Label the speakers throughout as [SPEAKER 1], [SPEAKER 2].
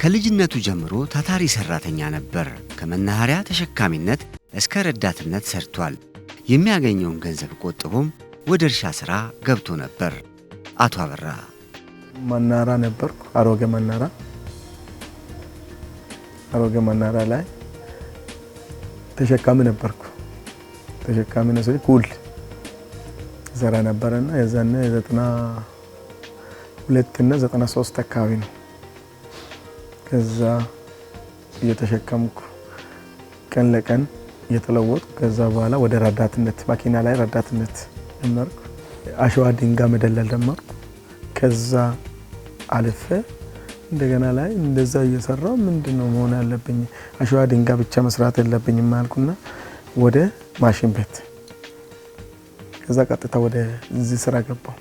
[SPEAKER 1] ከልጅነቱ ጀምሮ ታታሪ ሰራተኛ ነበር። ከመናኸሪያ ተሸካሚነት እስከ ረዳትነት ሰርቷል። የሚያገኘውን ገንዘብ ቆጥቦም ወደ እርሻ ስራ ገብቶ ነበር። አቶ አበራ
[SPEAKER 2] መናራ ነበርኩ። አሮጌ መናራ ላይ ተሸካሚ ነበርኩ። ተሸካሚ ነው ሲል ኩል ዘራ ነበርና የዛኔ 92 እና 93 አካባቢ ነው። ከዛ እየተሸከምኩ ቀን ለቀን እየተለወጥኩ ከዛ በኋላ ወደ ረዳትነት መኪና ላይ ረዳትነት ጀመርኩ። አሸዋ ድንጋይ መደለል ጀመርኩ። ከዛ አልፌ እንደገና ላይ እንደዛ እየሰራው ምንድነው መሆን ያለብኝ አሸዋ ድንጋይ ብቻ መስራት የለብኝም አልኩና ወደ ማሽን ቤት ከዛ ቀጥታ ወደ እዚህ ስራ ገባው።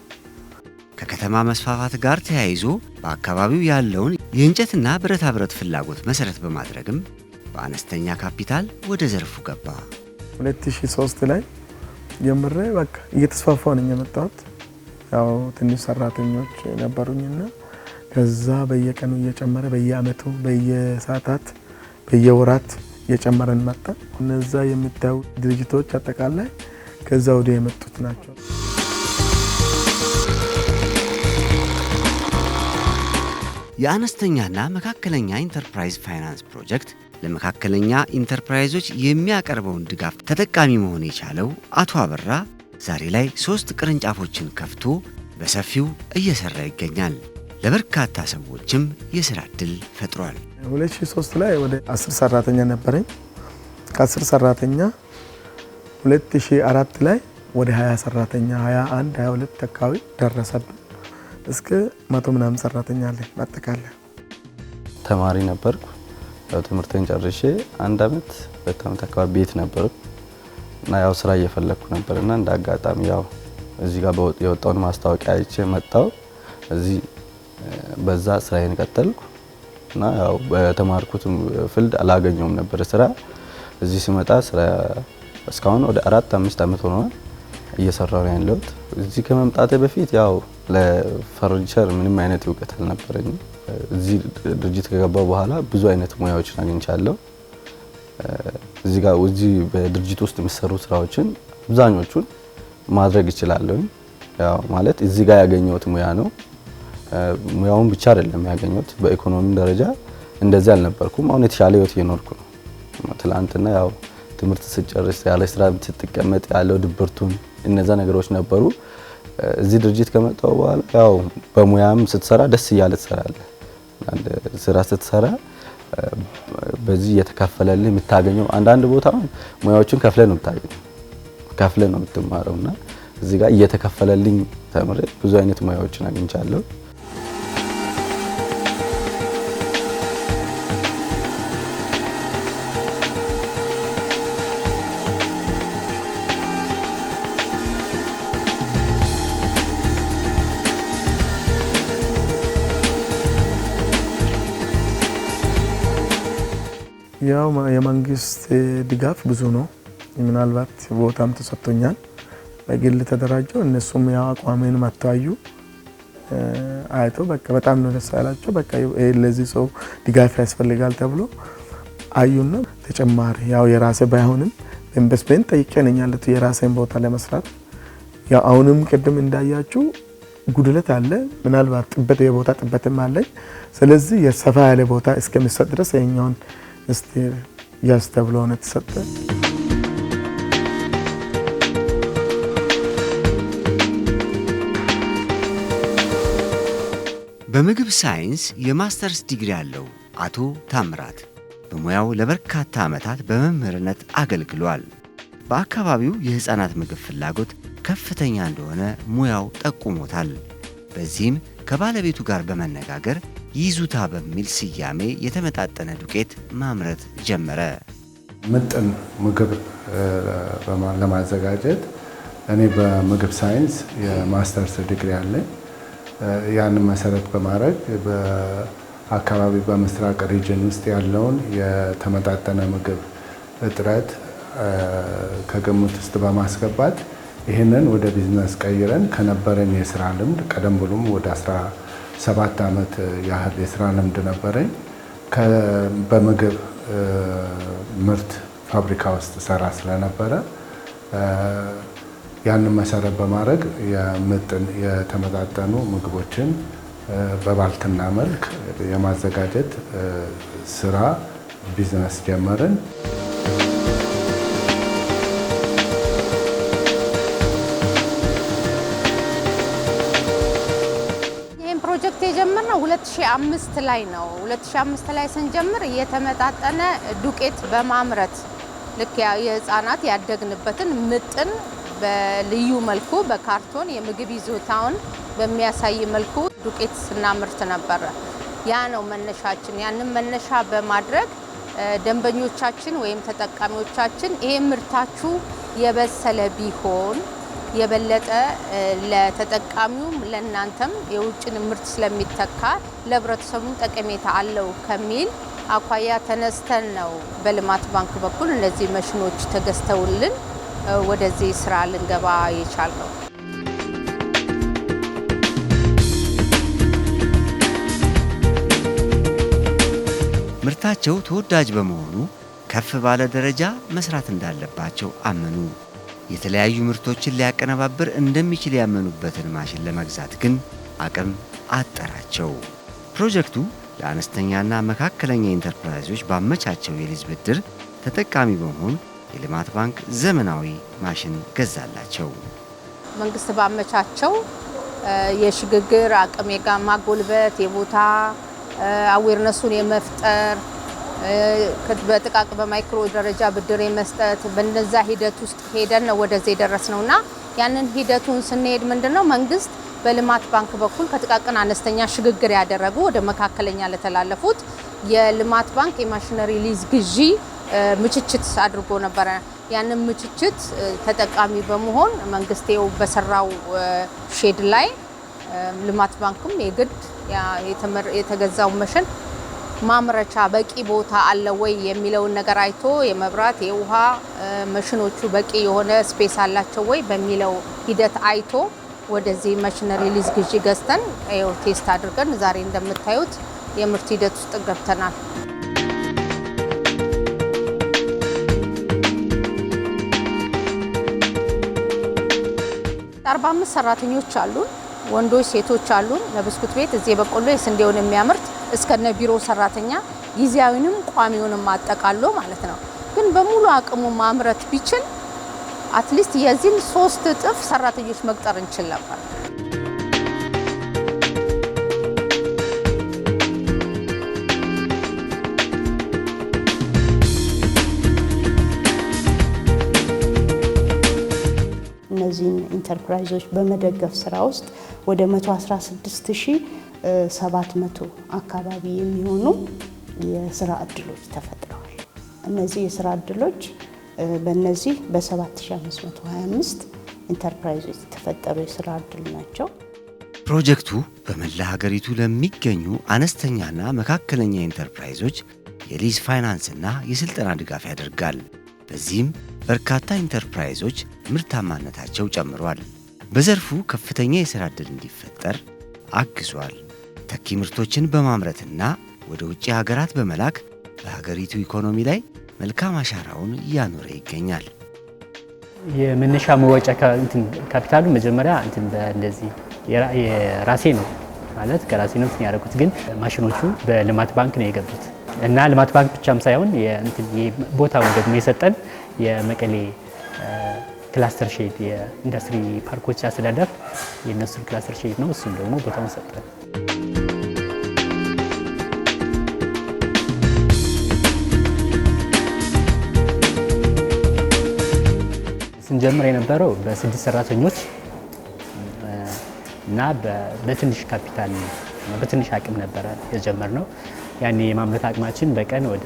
[SPEAKER 1] ከከተማ መስፋፋት ጋር ተያይዞ በአካባቢው ያለውን የእንጨትና ብረታ ብረት ፍላጎት መሰረት በማድረግም በአነስተኛ ካፒታል ወደ ዘርፉ ገባ።
[SPEAKER 2] 2003 ላይ ጀምሬ በቃ እየተስፋፋው ነኝ የመጣሁት። ያው ትንሽ ሰራተኞች ነበሩኝና ከዛ በየቀኑ እየጨመረ በየአመቱ በየሰዓታት በየወራት እየጨመረን መጣ። እነዛ የምታዩ ድርጅቶች አጠቃላይ ከዛ ወደ የመጡት ናቸው።
[SPEAKER 1] የአነስተኛና መካከለኛ ኢንተርፕራይዝ ፋይናንስ ፕሮጀክት ለመካከለኛ ኢንተርፕራይዞች የሚያቀርበውን ድጋፍ ተጠቃሚ መሆን የቻለው አቶ አበራ ዛሬ ላይ 3 ቅርንጫፎችን ከፍቶ በሰፊው እየሰራ ይገኛል። ለበርካታ ሰዎችም የሥራ ዕድል ፈጥሯል።
[SPEAKER 2] 2003 ላይ ወደ 10 ሰራተኛ ነበረኝ። ከ10 ሰራተኛ 2004 ላይ ወደ 20 ሰራተኛ 21 22 አካባቢ ደረሰብን። እስከ 100 ምናምን ሰራተኛ አለ ማጠቃለያ።
[SPEAKER 3] ተማሪ ነበርኩ። ትምህርቴን ጨርሼ 1 አመት 2 አመት አካባቢ ቤት ነበርኩ እና ያው ስራ እየፈለኩ ነበርና እንደ አጋጣሚ ያው እዚህ ጋር የወጣውን ማስታወቂያ አይቼ መጣሁ። እዚህ በዛ ስራዬን ቀጠልኩ እና ያው በተማርኩት ፊልድ አላገኘውም ነበር ስራ። እዚህ ሲመጣ ስራ እስካሁን ወደ 4-5 አመት ሆኗል እየሰራሁ ነው ያለሁት። እዚህ ከመምጣቴ በፊት ያው ለፈርኒቸር ምንም አይነት እውቀት አልነበረኝም። እዚህ ድርጅት ከገባሁ በኋላ ብዙ አይነት ሙያዎችን አግኝቻለሁ። እዚህ በድርጅት ውስጥ የሚሰሩ ስራዎችን አብዛኞቹን ማድረግ እችላለሁ። ያው ማለት እዚህ ጋር ያገኘሁት ሙያ ነው። ሙያውን ብቻ አይደለም ያገኘሁት፣ በኢኮኖሚ ደረጃ እንደዚህ አልነበርኩም። አሁን የተሻለ ህይወት እየኖርኩ ነው። ትላንትና ያው ትምህርት ስጨርስ ያለ ስራ ስትቀመጥ ያለው ድብርቱን እነዛ ነገሮች ነበሩ። እዚህ ድርጅት ከመጣሁ በኋላ ያው በሙያም ስትሰራ ደስ እያለ ትሰራለህ። አንድ ስራ ስትሰራ በዚህ የተከፈለልህ የምታገኘው አንዳንድ ቦታ ሙያዎችን ከፍለ ነው የምታገኘው፣ ከፍለ ነው የምትማረውና እዚህ ጋር እየተከፈለልኝ ተምሬ ብዙ አይነት ሙያዎችን አግኝቻለሁ።
[SPEAKER 2] ያው የመንግስት ድጋፍ ብዙ ነው። ምናልባት ቦታም ተሰጥቶኛል። በግል ተደራጀው እነሱም ያው አቋሜን ማታዩ አይቶ በቃ በጣም ነው ደስ ያላቸው። በቃ ለዚህ ሰው ድጋፍ ያስፈልጋል ተብሎ አዩና ተጨማሪ ያው የራሴ ባይሆንም ኢንቨስትመንት ጠይቀኛለሁ የራሴን ቦታ ለመስራት። ያው አሁንም ቅድም እንዳያችሁ ጉድለት አለ። ምናልባት የቦታ ጥበትም አለኝ። ስለዚህ የሰፋ ያለ ቦታ እስከሚሰጥ ድረስ የኛውን እስቲ ያስተብሎ ነው ተሰጠ።
[SPEAKER 1] በምግብ ሳይንስ የማስተርስ ዲግሪ ያለው አቶ ታምራት በሙያው ለበርካታ ዓመታት በመምህርነት አገልግሏል። በአካባቢው የህፃናት ምግብ ፍላጎት ከፍተኛ እንደሆነ ሙያው ጠቁሞታል። በዚህም ከባለቤቱ ጋር በመነጋገር ይዙታ በሚል ስያሜ የተመጣጠነ ዱቄት ማምረት ጀመረ።
[SPEAKER 4] ምጥን ምግብ ለማዘጋጀት እኔ በምግብ ሳይንስ የማስተርስ ዲግሪ አለኝ። ያንን መሰረት በማድረግ በአካባቢ በምስራቅ ሪጅን ውስጥ ያለውን የተመጣጠነ ምግብ እጥረት ከግምት ውስጥ በማስገባት ይህንን ወደ ቢዝነስ ቀይረን ከነበረኝ የስራ ልምድ ቀደም ብሎም ወደ 17 ዓመት ያህል የስራ ልምድ ነበረኝ። በምግብ ምርት ፋብሪካ ውስጥ ሰራ ስለነበረ ያንን መሰረት በማድረግ የተመጣጠኑ ምግቦችን በባልትና መልክ የማዘጋጀት ስራ ቢዝነስ ጀመርን።
[SPEAKER 5] ይህን ፕሮጀክት የጀመርነው 2005 ላይ ነው። 2005 ላይ ስንጀምር የተመጣጠነ ዱቄት በማምረት ልክ የህፃናት ያደግንበትን ምጥን በልዩ መልኩ በካርቶን የምግብ ይዞታውን በሚያሳይ መልኩ ዱቄት ስናምርት ነበረ። ያ ነው መነሻችን። ያንን መነሻ በማድረግ ደንበኞቻችን ወይም ተጠቃሚዎቻችን ይሄ ምርታችሁ የበሰለ ቢሆን የበለጠ ለተጠቃሚውም ለእናንተም የውጭን ምርት ስለሚተካ ለህብረተሰቡም ጠቀሜታ አለው ከሚል አኳያ ተነስተን ነው በልማት ባንክ በኩል እነዚህ ማሽኖች ተገዝተውልን ወደዚህ ስራ ልንገባ የቻልነው።
[SPEAKER 1] ምርታቸው ተወዳጅ በመሆኑ ከፍ ባለ ደረጃ መስራት እንዳለባቸው አመኑ። የተለያዩ ምርቶችን ሊያቀነባብር እንደሚችል ያመኑበትን ማሽን ለመግዛት ግን አቅም አጠራቸው። ፕሮጀክቱ ለአነስተኛና መካከለኛ ኢንተርፕራይዞች ባመቻቸው የሊዝ ብድር ተጠቃሚ በመሆን የልማት ባንክ ዘመናዊ ማሽን ገዛላቸው።
[SPEAKER 5] መንግስት ባመቻቸው የሽግግር አቅም ማጎልበት የቦታ አዌርነሱን የመፍጠር በጥቃቅ በማይክሮ ደረጃ ብድር የመስጠት በእነዛ ሂደት ውስጥ ሄደን ነው ወደዚህ የደረስነውና ያንን ሂደቱን ስንሄድ ምንድነው መንግስት በልማት ባንክ በኩል ከጥቃቅን አነስተኛ ሽግግር ያደረጉ ወደ መካከለኛ ለተላለፉት የልማት ባንክ የማሽነሪ ሊዝ ግዢ ምችችት አድርጎ ነበረ። ያንን ምችችት ተጠቃሚ በመሆን መንግስቴው በሰራው ሼድ ላይ ልማት ባንክም የግድ የተገዛው ማሽን ማምረቻ በቂ ቦታ አለ ወይ የሚለውን ነገር አይቶ የመብራት የውሃ ማሽኖቹ በቂ የሆነ ስፔስ አላቸው ወይ በሚለው ሂደት አይቶ ወደዚህ ማሽነሪ ሊዝ ግዢ ገዝተን ቴስት አድርገን ዛሬ እንደምታዩት የምርት ሂደት ውስጥ ገብተናል። 45 ሰራተኞች አሉን። ወንዶች ሴቶች አሉን። ለብስኩት ቤት እዚህ በቆሎ የስንዴውን የሚያመርት እስከነ ቢሮ ሰራተኛ ጊዜያዊንም ቋሚውንም አጠቃሎ ማለት ነው። ግን በሙሉ አቅሙ ማምረት ቢችል አትሊስት የዚህን 3 እጥፍ ሰራተኞች መቅጠር እንችል ነበር።
[SPEAKER 6] እነዚህን ኢንተርፕራይዞች በመደገፍ ስራ ውስጥ ወደ 116700 አካባቢ የሚሆኑ የስራ እድሎች ተፈጥረዋል። እነዚህ የስራ እድሎች በእነዚህ በ7525 ኢንተርፕራይዞች የተፈጠሩ የስራ እድል ናቸው።
[SPEAKER 1] ፕሮጀክቱ በመላ ሀገሪቱ ለሚገኙ አነስተኛና መካከለኛ ኢንተርፕራይዞች የሊዝ ፋይናንስና የስልጠና ድጋፍ ያደርጋል። በዚህም በርካታ ኢንተርፕራይዞች ምርታማነታቸው ጨምሯል። በዘርፉ ከፍተኛ የሥራ ዕድል እንዲፈጠር አግዟል። ተኪ ምርቶችን በማምረትና ወደ ውጭ ሀገራት በመላክ በሀገሪቱ ኢኮኖሚ ላይ መልካም አሻራውን እያኖረ ይገኛል።
[SPEAKER 7] የመነሻ መዋጫ ካፒታሉ መጀመሪያ እንደዚህ የራሴ ነው ማለት ከራሴ ነው ያደረኩት። ግን ማሽኖቹ በልማት ባንክ ነው የገቡት እና ልማት ባንክ ብቻም ሳይሆን ቦታውን ደግሞ የሰጠን የመቀሌ ክላስተር ሼድ የኢንዱስትሪ ፓርኮች አስተዳደር የነሱ ክላስተር ሼድ ነው። እሱም ደግሞ ቦታውን ሰጠን። ስንጀምር የነበረው በ6 ሰራተኞች እና በትንሽ ካፒታል በትንሽ አቅም ነበረ የጀመርነው። ያኔ የማምረት አቅማችን በቀን ወደ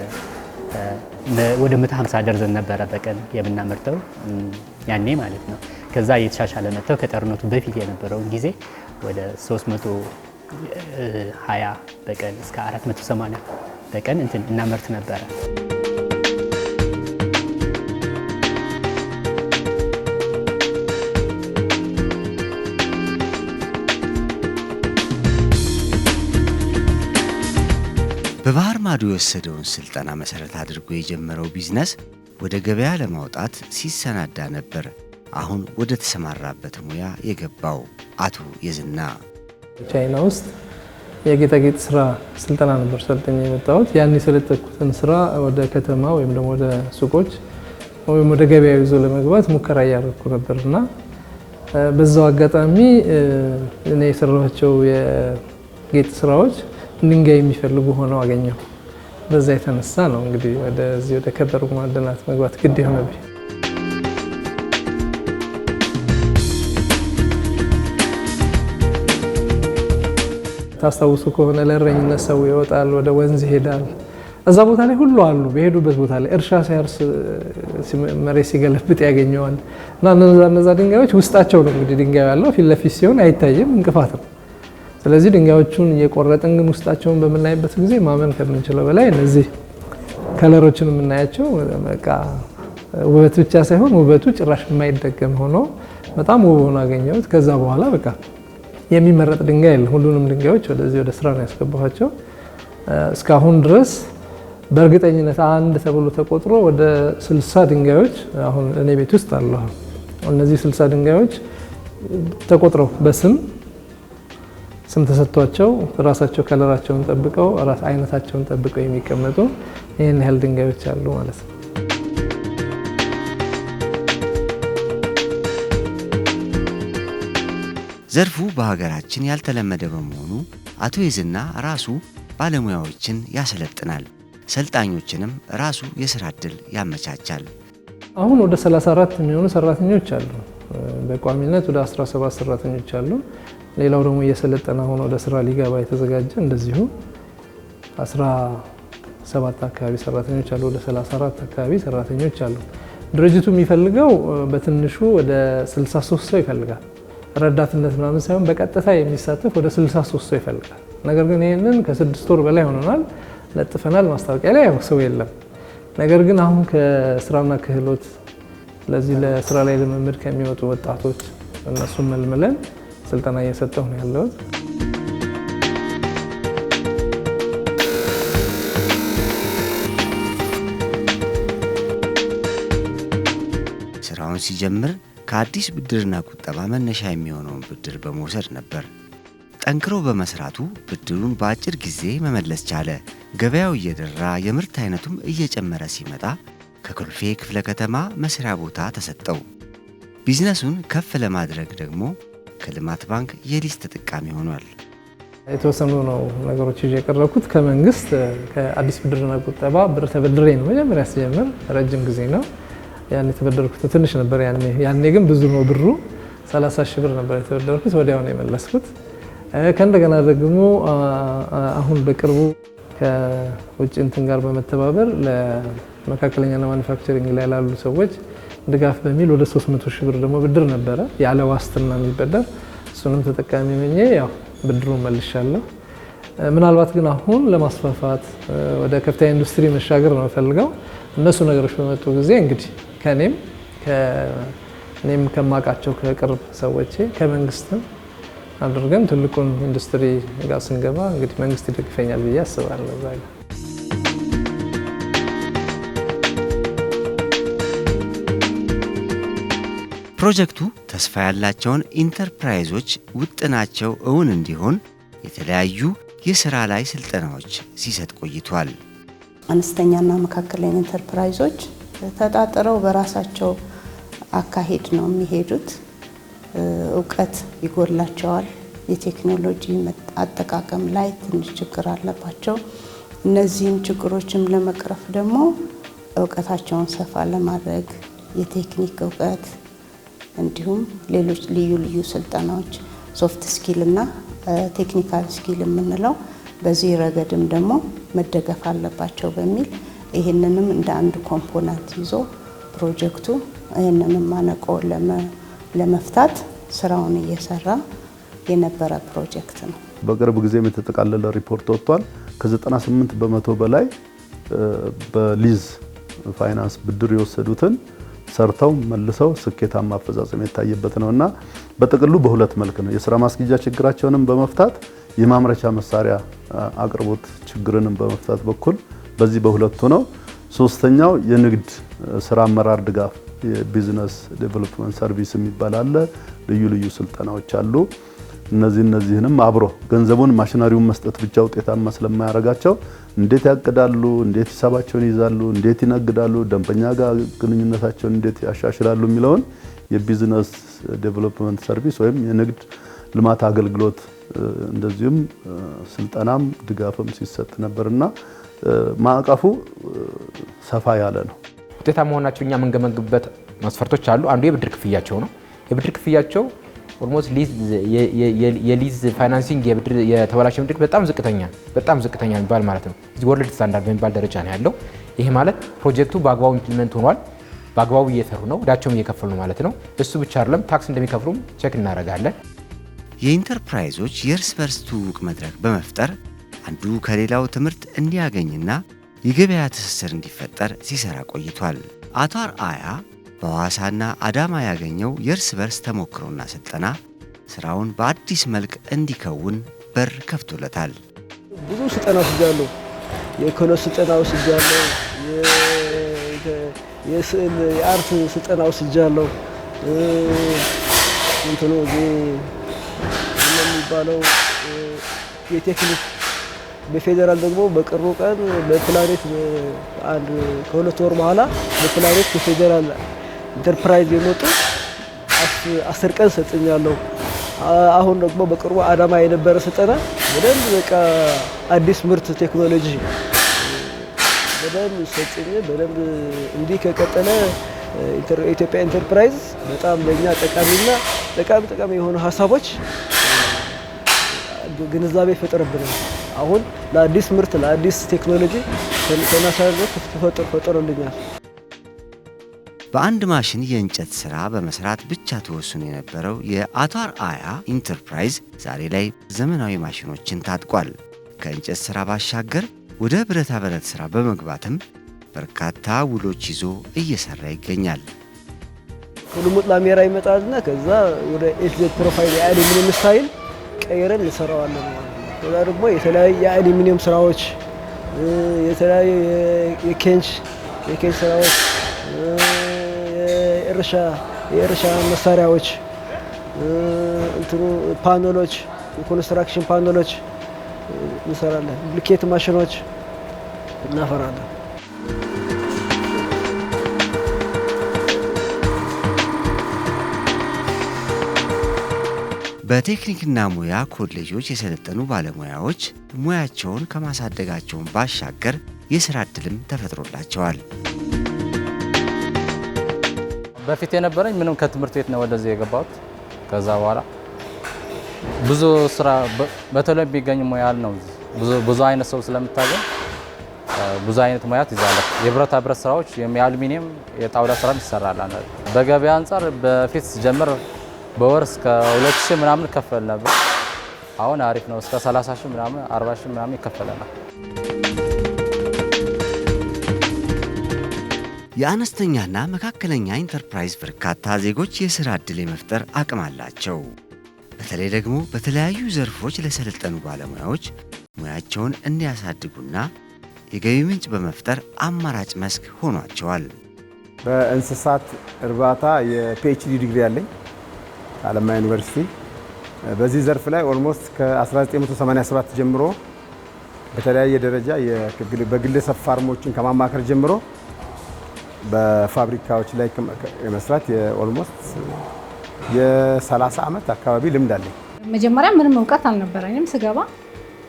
[SPEAKER 7] 150 ደርዘን ነበረ በቀን የምናመርተው ያኔ ማለት ነው። ከዛ እየተሻሻለ መጥተው ከጦርነቱ በፊት የነበረውን ጊዜ ወደ 320 በቀን እስከ 480 በቀን እናመርት ነበረ።
[SPEAKER 1] በባህር ማዶ የወሰደውን ስልጠና መሰረት አድርጎ የጀመረው ቢዝነስ ወደ ገበያ ለማውጣት ሲሰናዳ ነበር አሁን ወደ ተሰማራበት ሙያ የገባው አቶ የዝና።
[SPEAKER 8] ቻይና ውስጥ የጌጣጌጥ ስራ ስልጠና ነበር ሰልጥኜ የመጣሁት። ያን የሰለጠንኩትን ስራ ወደ ከተማ ወይም ደግሞ ወደ ሱቆች ወይም ወደ ገበያ ይዞ ለመግባት ሙከራ እያደረኩ ነበርና በዛው አጋጣሚ እኔ የሰራኋቸው የጌጥ ስራዎች ድንጋይ የሚፈልጉ ሆነው አገኘሁ። በዛ የተነሳ ነው እንግዲህ ወደዚህ ወደ ከበሩ ማዕድናት መግባት ግድ ሆነብኝ። ታስታውሱ ከሆነ ለእረኝነት ሰው ይወጣል፣ ወደ ወንዝ ይሄዳል። እዛ ቦታ ላይ ሁሉ አሉ። በሄዱበት ቦታ ላይ እርሻ ሲያርስ መሬት ሲገለብጥ ያገኘዋል እና እነዛ ድንጋዮች ውስጣቸው ነው እንግዲህ ድንጋዩ ያለው ፊት ለፊት ሲሆን አይታይም፣ እንቅፋት ነው። ስለዚህ ድንጋዮቹን እየቆረጥን ግን ውስጣቸውን በምናይበት ጊዜ ማመን ከምንችለው በላይ እነዚህ ከለሮችን የምናያቸው በቃ ውበት ብቻ ሳይሆን ውበቱ ጭራሽ የማይደገም ሆኖ በጣም ውብ ሆኖ አገኘሁት። ከዛ በኋላ በቃ የሚመረጥ ድንጋይ የለም። ሁሉንም ድንጋዮች ወደዚህ ወደ ስራ ነው ያስገባኋቸው። እስካሁን ድረስ በእርግጠኝነት አንድ ተብሎ ተቆጥሮ ወደ 60 ድንጋዮች አሁን እኔ ቤት ውስጥ አሉ። እነዚህ 60 ድንጋዮች ተቆጥረው በስም ተሰጥቷቸው ራሳቸው ከለራቸውን ጠብቀው አይነታቸውን ጠብቀው የሚቀመጡ ይህን ያህል ድንጋዮች አሉ ማለት ነው።
[SPEAKER 1] ዘርፉ በሀገራችን ያልተለመደ በመሆኑ አቶ የዝና ራሱ ባለሙያዎችን ያሰለጥናል፣ ሰልጣኞችንም ራሱ የስራ ዕድል ያመቻቻል።
[SPEAKER 8] አሁን ወደ 34 የሚሆኑ ሰራተኞች አሉ። በቋሚነት ወደ 17 ሰራተኞች አሉ። ሌላው ደግሞ እየሰለጠነ ሆኖ ወደ ስራ ሊገባ የተዘጋጀ እንደዚሁ 17 አካባቢ ሰራተኞች አሉ። ወደ 34 አካባቢ ሰራተኞች አሉ። ድርጅቱ የሚፈልገው በትንሹ ወደ 63 ሰው ይፈልጋል። ረዳትነት ምናምን ሳይሆን በቀጥታ የሚሳተፍ ወደ 63 ሰው ይፈልጋል። ነገር ግን ይህንን ከ6 ወር በላይ ሆኖናል፣ ለጥፈናል። ማስታወቂያ ላይ ያው ሰው የለም። ነገር ግን አሁን ከስራና ክህሎት ለዚህ ለስራ ላይ ልምምድ ከሚወጡ ወጣቶች እነሱን መልምለን ስልጠና እየሰጠሁ ነው ያለሁት።
[SPEAKER 1] ስራውን ሲጀምር ከአዲስ ብድርና ቁጠባ መነሻ የሚሆነውን ብድር በመውሰድ ነበር። ጠንክሮ በመስራቱ ብድሩን በአጭር ጊዜ መመለስ ቻለ። ገበያው እየደራ የምርት አይነቱም እየጨመረ ሲመጣ ከኮልፌ ክፍለ ከተማ መስሪያ ቦታ ተሰጠው። ቢዝነሱን ከፍ ለማድረግ ደግሞ ከልማት ባንክ የሊዝ ተጠቃሚ ሆኗል።
[SPEAKER 8] የተወሰኑ ነው ነገሮች ይዤ የቀረብኩት። ከመንግስት ከአዲስ ብድርና ቁጠባ ብር ተበድሬ ነው መጀመሪያ ሲጀምር፣ ረጅም ጊዜ ነው ያን የተበደርኩት። ትንሽ ነበር ያኔ ግን ብዙ ነው ብሩ፣ 30 ሺህ ብር ነበር የተበደርኩት። ወዲያው ነው የመለስኩት። ከእንደገና ደግሞ አሁን በቅርቡ ከውጭ እንትን ጋር በመተባበር ለመካከለኛና ማኑፋክቸሪንግ ላይ ላሉ ሰዎች ድጋፍ በሚል ወደ 300 ሺህ ብር ደግሞ ብድር ነበረ ያለ ዋስትና የሚበደር። እሱንም ተጠቃሚ ሆኜ ያው ብድሩን መልሻለሁ። ምናልባት ግን አሁን ለማስፋፋት ወደ ከፍተኛ ኢንዱስትሪ መሻገር ነው ፈልገው። እነሱ ነገሮች በመጡ ጊዜ እንግዲህ እኔም ከማውቃቸው ከቅርብ ሰዎቼ ከመንግስትም አድርገን ትልቁን ኢንዱስትሪ ጋር ስንገባ እንግዲህ መንግስት ይደግፈኛል ብዬ አስባለሁ።
[SPEAKER 1] ፕሮጀክቱ ተስፋ ያላቸውን ኢንተርፕራይዞች ውጥናቸው እውን እንዲሆን የተለያዩ የሥራ ላይ ስልጠናዎች ሲሰጥ ቆይቷል።
[SPEAKER 6] አነስተኛና መካከለኛ ኢንተርፕራይዞች ተጣጥረው በራሳቸው አካሄድ ነው የሚሄዱት። እውቀት ይጎላቸዋል። የቴክኖሎጂ አጠቃቀም ላይ ትንሽ ችግር አለባቸው። እነዚህን ችግሮችም ለመቅረፍ ደግሞ እውቀታቸውን ሰፋ ለማድረግ የቴክኒክ እውቀት እንዲሁም ሌሎች ልዩ ልዩ ስልጠናዎች ሶፍት ስኪል እና ቴክኒካል ስኪል የምንለው በዚህ ረገድም ደግሞ መደገፍ አለባቸው በሚል ይህንንም እንደ አንድ ኮምፖነንት ይዞ ፕሮጀክቱ ይህንንም ማነቆ ለመፍታት ስራውን እየሰራ የነበረ ፕሮጀክት ነው።
[SPEAKER 9] በቅርብ ጊዜም የተጠቃለለ ሪፖርት ወጥቷል። ከ98 በመቶ በላይ በሊዝ ፋይናንስ ብድር የወሰዱትን ሰርተው መልሰው ስኬታማ አፈጻጸም የታየበት ነውና በጥቅሉ በሁለት መልክ ነው። የስራ ማስኬጃ ችግራቸውንም በመፍታት የማምረቻ መሳሪያ አቅርቦት ችግርንም በመፍታት በኩል በዚህ በሁለቱ ነው። ሶስተኛው የንግድ ስራ አመራር ድጋፍ የቢዝነስ ዴቨሎፕመንት ሰርቪስ የሚባል አለ። ልዩ ልዩ ስልጠናዎች አሉ። እነዚህንም አብሮ ገንዘቡን ማሽነሪውን መስጠት ብቻ ውጤታማ ስለማያረጋቸው እንዴት ያቅዳሉ፣ እንዴት ሂሳባቸውን ይዛሉ፣ እንዴት ይነግዳሉ፣ ደንበኛ ጋር ግንኙነታቸውን እንዴት ያሻሽላሉ የሚለውን የቢዝነስ ዴቨሎፕመንት ሰርቪስ ወይም የንግድ ልማት አገልግሎት እንደዚሁም ስልጠናም ድጋፍም ሲሰጥ ነበርና ማዕቀፉ ሰፋ ያለ ነው።
[SPEAKER 10] ውጤታማ መሆናቸው እኛ የምንገመግምበት መስፈርቶች አሉ። አንዱ የብድር ክፍያቸው ነው። የብድር ክፍያቸው ኦልሞስት የሊዝ ፋይናንሲንግ የተበላሸ ብድር በጣም ዝቅተኛ የሚባል ማለት ነው። እዚህ ወርልድ ስታንዳርድ በሚባል ደረጃ ነው ያለው። ይሄ ማለት ፕሮጀክቱ በአግባቡ ኢምፕሊመንት ሆኗል፣ በአግባቡ እየሰሩ ነው፣ ዕዳቸውም እየከፈሉ ነው ማለት ነው። እሱ ብቻ አይደለም፣ ታክስ እንደሚከፍሉም ቼክ እናደርጋለን።
[SPEAKER 1] የኢንተርፕራይዞች የእርስ በርስ ትውውቅ መድረክ በመፍጠር አንዱ ከሌላው ትምህርት እንዲያገኝና የገበያ ትስስር እንዲፈጠር ሲሰራ ቆይቷል። አቶ አርአያ በሐዋሳና አዳማ ያገኘው የእርስ በርስ ተሞክሮና ስልጠና ስራውን በአዲስ መልክ እንዲከውን በር ከፍቶለታል።
[SPEAKER 11] ብዙ ስልጠና ወስጃለሁ። የኢኮኖሚ ስልጠና ወስጃለሁ። የስዕል የአርት ስልጠና ወስጃለሁ። እንትኑ የሚባለው የቴክኒክ በፌደራል ደግሞ በቅርቡ ቀን በፕላኔት አንድ ከሁለት ወር በኋላ በፕላኔት ከፌደራል ኢንተርፕራይዝ የመጡ 10 ቀን ሰጥኛለሁ። አሁን ደግሞ በቅርቡ አዳማ የነበረ ስልጠና በደንብ በቃ አዲስ ምርት ቴክኖሎጂ በደንብ ሰጥኝ። በደንብ እንዲህ ከቀጠለ ኢትዮጵያ ኢንተርፕራይዝ በጣም ለኛ ጠቃሚና ጠቃሚ የሆኑ ሀሳቦች ግንዛቤ ፈጠረብናል። አሁን ለአዲስ ምርት ለአዲስ ቴክኖሎጂ ተነሳሽነት ፈጥሮልኛል።
[SPEAKER 1] በአንድ ማሽን የእንጨት ሥራ በመስራት ብቻ ተወስኖ የነበረው የአቶ አርአያ ኢንተርፕራይዝ ዛሬ ላይ ዘመናዊ ማሽኖችን ታጥቋል። ከእንጨት ሥራ ባሻገር ወደ ብረታ ብረት ሥራ በመግባትም በርካታ ውሎች ይዞ እየሰራ ይገኛል።
[SPEAKER 11] ልሙጥ ላሜራ ይመጣልና ከዛ ወደ ኤፍዜድ ፕሮፋይል የአሉሚኒየም ስታይል ቀይረን እንሰራዋለን። ከዛ ደግሞ የተለያዩ የአሉሚኒየም ስራዎች፣ የተለያዩ የኬንች ስራዎች፣ የእርሻ መሳሪያዎች፣ ፓነሎች፣ የኮንስትራክሽን ፓነሎች እንሰራለን። ብሎኬት ማሽኖች እናፈራለን።
[SPEAKER 1] በቴክኒክና ሙያ ኮሌጆች የሰለጠኑ ባለሙያዎች ሙያቸውን ከማሳደጋቸውን ባሻገር የሥራ ዕድልም ተፈጥሮላቸዋል።
[SPEAKER 12] በፊት የነበረኝ ምንም ከትምህርት ቤት ነው ወደዚህ የገባሁት። ከዛ በኋላ ብዙ ስራ በተለይ የሚገኝ ሙያ ነው። ብዙ አይነት ሰው ስለምታገኝ ብዙ አይነት ሙያ ትይዛለህ። የብረታ ብረት ስራዎች፣ የአሉሚኒየም፣ የጣውላ ስራ ይሰራል። በገበያ አንጻር በፊት ጀምር በወር እስከ 2000 ምናምን ይከፈል ነበር። አሁን አሪፍ ነው። እስከ 30000 ምናምን 40000 ምናምን ይከፈለናል።
[SPEAKER 1] የአነስተኛና መካከለኛ ኢንተርፕራይዝ በርካታ ዜጎች የሥራ ዕድል የመፍጠር አቅም አላቸው። በተለይ ደግሞ በተለያዩ ዘርፎች ለሰለጠኑ ባለሙያዎች ሙያቸውን እንዲያሳድጉና የገቢ ምንጭ በመፍጠር አማራጭ መስክ ሆኗቸዋል።
[SPEAKER 13] በእንስሳት እርባታ የፒኤችዲ ዲግሪ ያለኝ አለማያ ዩኒቨርሲቲ። በዚህ ዘርፍ ላይ ኦልሞስት ከ1987 ጀምሮ በተለያየ ደረጃ በግለሰብ ፋርሞችን ከማማከር ጀምሮ በፋብሪካዎች ላይ የመስራት ኦልሞስት የ30 ዓመት አካባቢ ልምድ አለኝ።
[SPEAKER 14] መጀመሪያ ምንም እውቀት አልነበረኝም ስገባ።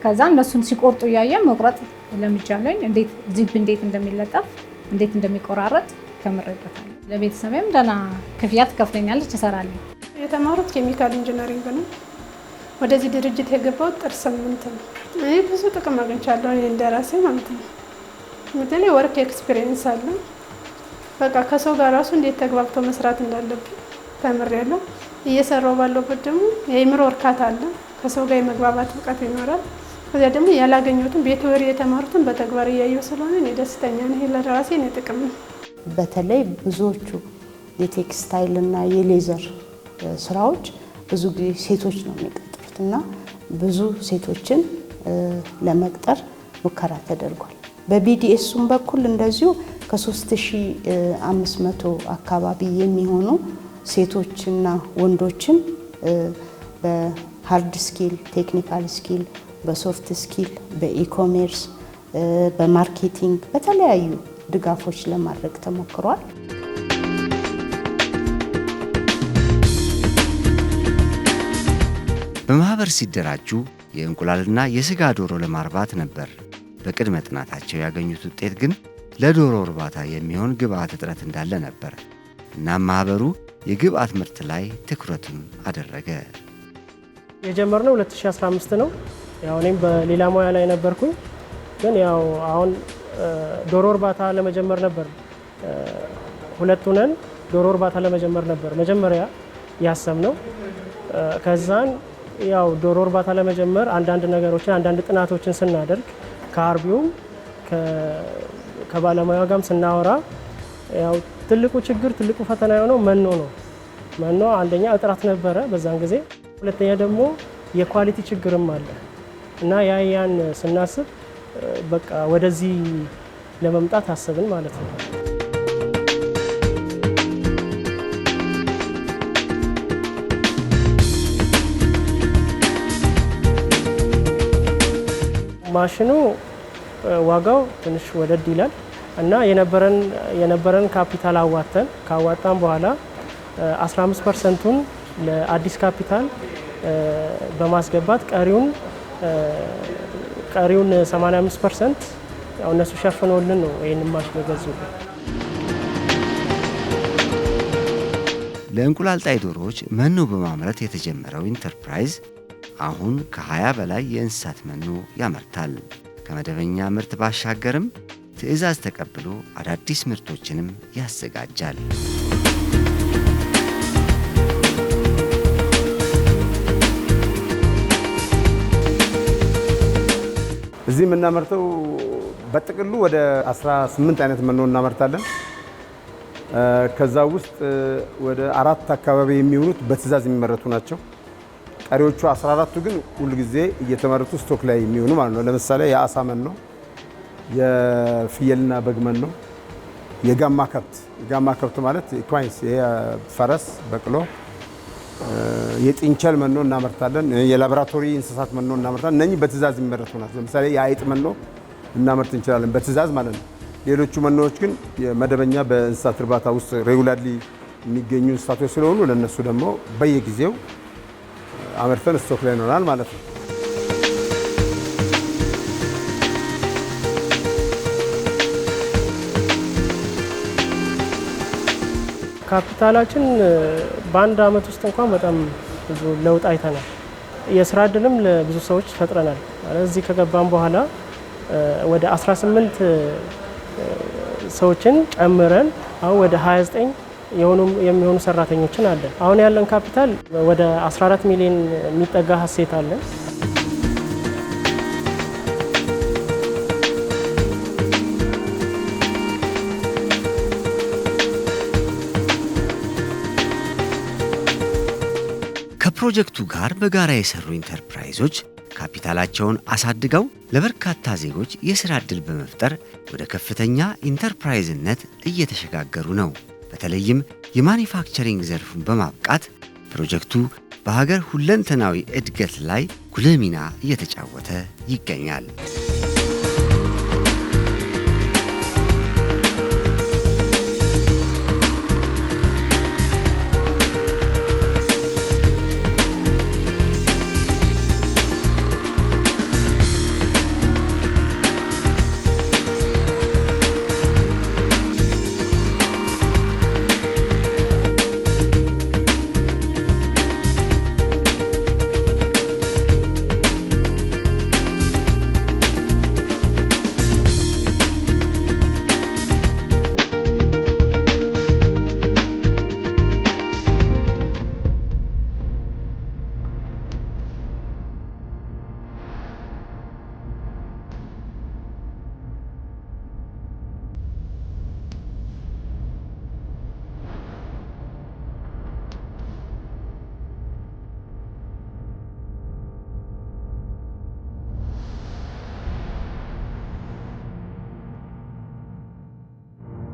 [SPEAKER 14] ከዛ እነሱን ሲቆርጡ እያየን መቁረጥ ለምጃለኝ። ዚፕ እንዴት እንደሚለጠፍ እንዴት እንደሚቆራረጥ ተምሬበታለሁ። ለቤተሰቤም ደህና ክፍያ ትከፍለኛለች፣ እሰራለሁ።
[SPEAKER 15] የተማሩት ኬሚካል ኢንጂነሪንግ ነው። ወደዚህ ድርጅት የገባሁት ጥር 8 ነው። እኔ ብዙ ጥቅም አግኝቻለሁ እንደራሴ ማለት ነው። ምክንያቱም ወርክ ኤክስፒሪየንስ አለ። በቃ ከሰው ጋር ራሱ እንዴት ተግባብቶ መስራት እንዳለብን ተምሬያለሁ። እየሰራሁ ባለሁበት ደግሞ የአእምሮ እርካታ አለ። ከሰው ጋር የመግባባት እውቀት ይኖራል። ከዚያ ደግሞ ያላገኘሁትን በቲዎሪ የተማሩትን በተግባር እያየሁ ስለሆነ እኔ ደስተኛ ነኝ። ለራሴ እኔ ጥቅም ነው።
[SPEAKER 6] በተለይ ብዙዎቹ የቴክስታይልና የሌዘር ስራዎች ብዙ ጊዜ ሴቶች ነው የሚቀጥሩት እና ብዙ ሴቶችን ለመቅጠር ሙከራ ተደርጓል። በቢዲኤሱም በኩል እንደዚሁ ከ3500 አካባቢ የሚሆኑ ሴቶችና ወንዶችን በሃርድ ስኪል፣ ቴክኒካል ስኪል፣ በሶፍት ስኪል፣ በኢኮሜርስ፣ በማርኬቲንግ በተለያዩ ድጋፎች ለማድረግ ተሞክሯል።
[SPEAKER 1] በማህበር ሲደራጁ የእንቁላልና የስጋ ዶሮ ለማርባት ነበር። በቅድመ ጥናታቸው ያገኙት ውጤት ግን ለዶሮ እርባታ የሚሆን ግብአት እጥረት እንዳለ ነበር። እናም ማህበሩ የግብአት ምርት ላይ ትኩረቱን አደረገ።
[SPEAKER 16] የጀመርነው 2015 ነው። ያው እኔም በሌላ ሙያ ላይ ነበርኩኝ። ግን ያው አሁን ዶሮ እርባታ ለመጀመር ነበር ሁለቱንን ዶሮ እርባታ ለመጀመር ነበር መጀመሪያ ያሰብነው። ከዛን ያው ዶሮ እርባታ ለመጀመር አንዳንድ ነገሮችን አንዳንድ ጥናቶችን ስናደርግ ከአርቢውም ከባለሙያ ጋርም ስናወራ ያው ትልቁ ችግር ትልቁ ፈተና የሆነው መኖ ነው። መኖ አንደኛ እጥረት ነበረ በዛን ጊዜ፣ ሁለተኛ ደግሞ የኳሊቲ ችግርም አለ እና ያን ስናስብ በቃ ወደዚህ ለመምጣት አሰብን ማለት ነው። ማሽኑ ዋጋው ትንሽ ወደድ ይላል እና የነበረን ካፒታል ካዋጣን በኋላ 15%ቱን ለአዲስ ካፒታል በማስገባት ቀሪውን 85% ያው እነሱ ሸፍነውልን ነው ይሄንን ማሽን የገዙልን።
[SPEAKER 1] ለእንቁላል ጣይ ዶሮዎች መኖ በማምረት የተጀመረው ኢንተርፕራይዝ አሁን ከ20 በላይ የእንስሳት መኖ ያመርታል። ከመደበኛ ምርት ባሻገርም ትዕዛዝ ተቀብሎ አዳዲስ ምርቶችንም ያዘጋጃል።
[SPEAKER 13] እዚህ የምናመርተው በጥቅሉ ወደ 18 አይነት መኖ እናመርታለን። ከዛ ውስጥ ወደ 4 አካባቢ የሚሆኑት በትዕዛዝ የሚመረቱ ናቸው። ቀሪዎቹ 14ቱ ግን ሁሉ ጊዜ እየተመረቱ ስቶክ ላይ የሚሆኑ ማለት ነው። ለምሳሌ የአሳ መኖ፣ የፍየልና በግ መኖ፣ የጋማ ከብት ማለት ኢኳይንስ ፈረስ፣ በቅሎ፣ የጥንቸል መኖ እናመርታለን። የላቦራቶሪ እንስሳት መኖ እናመርታለን። እነኚህ በትዕዛዝ የሚመረቱ ናቸው። ለምሳሌ የአይጥ መኖ እናመርት እንችላለን በትዕዛዝ ማለት ነው። ሌሎቹ መኖዎች ግን መደበኛ በእንስሳት እርባታ ውስጥ ሬጉላርሊ የሚገኙ እንስሳቶች ስለሆኑ ለነሱ ደግሞ በየጊዜው አመርተን ስቶክ ላይ ይኖራል ማለት ነው።
[SPEAKER 16] ካፒታላችን በአንድ አመት ውስጥ እንኳን በጣም ብዙ ለውጥ አይተናል። የስራ እድልም ለብዙ ሰዎች ፈጥረናል። እዚህ ከገባን በኋላ ወደ 18 ሰዎችን ጨምረን አሁን ወደ 29 የሚሆኑ ሰራተኞችን አለን። አሁን ያለን ካፒታል ወደ 14 ሚሊዮን የሚጠጋ ሀሴት አለን።
[SPEAKER 1] ከፕሮጀክቱ ጋር በጋራ የሰሩ ኢንተርፕራይዞች ካፒታላቸውን አሳድገው ለበርካታ ዜጎች የሥራ ዕድል በመፍጠር ወደ ከፍተኛ ኢንተርፕራይዝነት እየተሸጋገሩ ነው። በተለይም የማኒፋክቸሪንግ ዘርፉን በማብቃት ፕሮጀክቱ በሀገር ሁለንተናዊ እድገት ላይ ጉልህ ሚና እየተጫወተ ይገኛል።